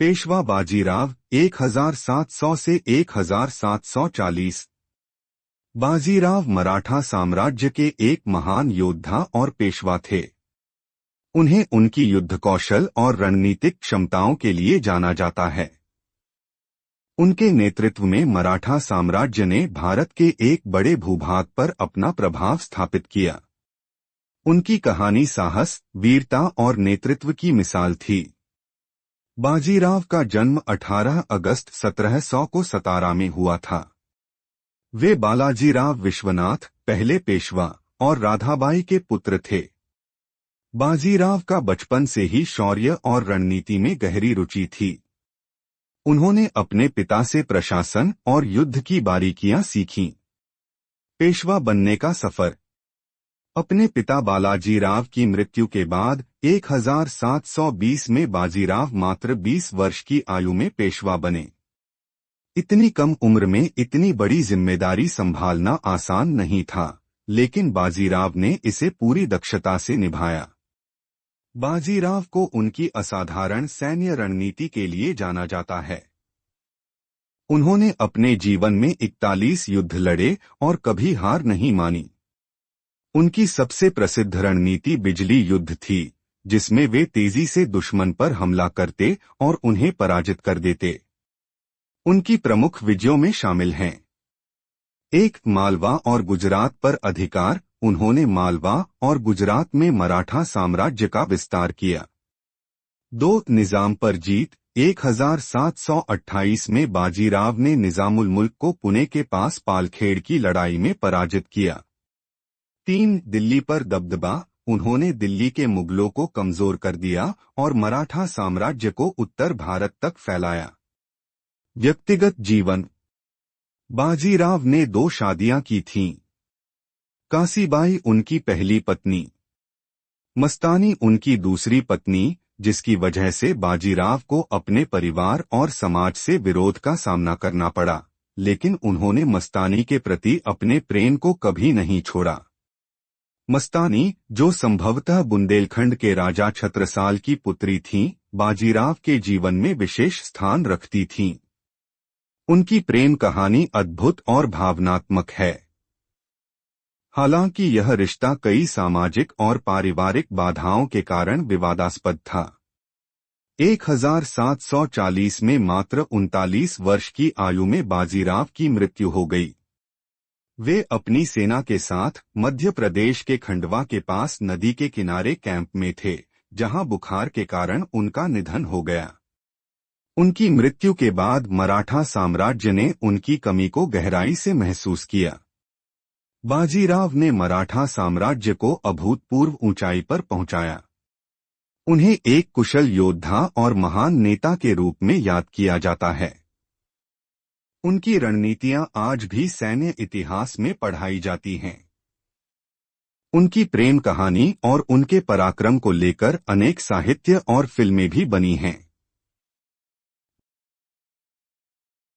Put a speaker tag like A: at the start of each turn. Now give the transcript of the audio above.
A: पेशवा बाजीराव 1700 से 1740। बाजीराव मराठा साम्राज्य के एक महान योद्धा और पेशवा थे। उन्हें उनकी युद्ध कौशल और रणनीतिक क्षमताओं के लिए जाना जाता है। उनके नेतृत्व में मराठा साम्राज्य ने भारत के एक बड़े भूभाग पर अपना प्रभाव स्थापित किया। उनकी कहानी साहस, वीरता और नेतृत्व की मिसाल थी। बाजीराव का जन्म 18 अगस्त 1700 को सतारा में हुआ था। वे बालाजीराव विश्वनाथ पहले पेशवा और राधाबाई के पुत्र थे। बाजीराव का बचपन से ही शौर्य और रणनीति में गहरी रुचि थी। उन्होंने अपने पिता से प्रशासन और युद्ध की बारीकियां सीखीं। पेशवा बनने का सफर। अपने पिता बालाजीराव की मृत्यु के बाद 1720 में बाजीराव मात्र 20 वर्ष की आयु में पेशवा बने। इतनी कम उम्र में इतनी बड़ी जिम्मेदारी संभालना आसान नहीं था, लेकिन बाजीराव ने इसे पूरी दक्षता से निभाया। बाजीराव को उनकी असाधारण सैन्य रणनीति के लिए जाना जाता है। उन्होंने अपने जीवन में 41 युद्ध लड़े और कभी हार नहीं मानी। उनकी सबसे प्रसिद्ध रणनीति बिजली युद्ध थी, जिसमें वे तेजी से दुश्मन पर हमला करते और उन्हें पराजित कर देते। उनकी प्रमुख विजयों में शामिल हैं: 1. मालवा और गुजरात पर अधिकार। उन्होंने मालवा और गुजरात में मराठा साम्राज्य का विस्तार किया। 2. निजाम पर जीत। 1728 में बाजीराव ने निजामुल मुल्क को पुणे के पास पालखेड़ की लड़ाई में पराजित किया। 3. दिल्ली पर दबदबा। उन्होंने दिल्ली के मुगलों को कमजोर कर दिया और मराठा साम्राज्य को उत्तर भारत तक फैलाया। व्यक्तिगत जीवन। बाजीराव ने 2 शादियां की थीं। कासीबाई उनकी पहली पत्नी, मस्तानी उनकी दूसरी पत्नी, जिसकी वजह से बाजीराव को अपने परिवार और समाज से विरोध का सामना करना पड़ा, लेकिन उन्होंने मस्तानी के प्रति अपने प्रेम को कभी नहीं छोड़ा। मस्तानी, जो संभवतः बुंदेलखंड के राजा छत्रसाल की पुत्री थीं, बाजीराव के जीवन में विशेष स्थान रखती थीं। उनकी प्रेम कहानी अद्भुत और भावनात्मक है। हालांकि यह रिश्ता कई सामाजिक और पारिवारिक बाधाओं के कारण विवादास्पद था। 1740 में मात्र 39 वर्ष की आयु में बाजीराव की मृत्यु हो गई। वे अपनी सेना के साथ मध्य प्रदेश के खंडवा के पास नदी के किनारे कैंप में थे, जहां बुखार के कारण उनका निधन हो गया। उनकी मृत्यु के बाद मराठा साम्राज्य ने उनकी कमी को गहराई से महसूस किया। बाजीराव ने मराठा साम्राज्य को अभूतपूर्व ऊंचाई पर पहुंचाया। उन्हें एक कुशल योद्धा और महान नेता के रूप में याद किया जाता है। उनकी रणनीतियां आज भी सैन्य इतिहास में पढ़ाई जाती हैं। उनकी प्रेम कहानी और उनके पराक्रम को लेकर अनेक साहित्य और फिल्में भी बनी हैं।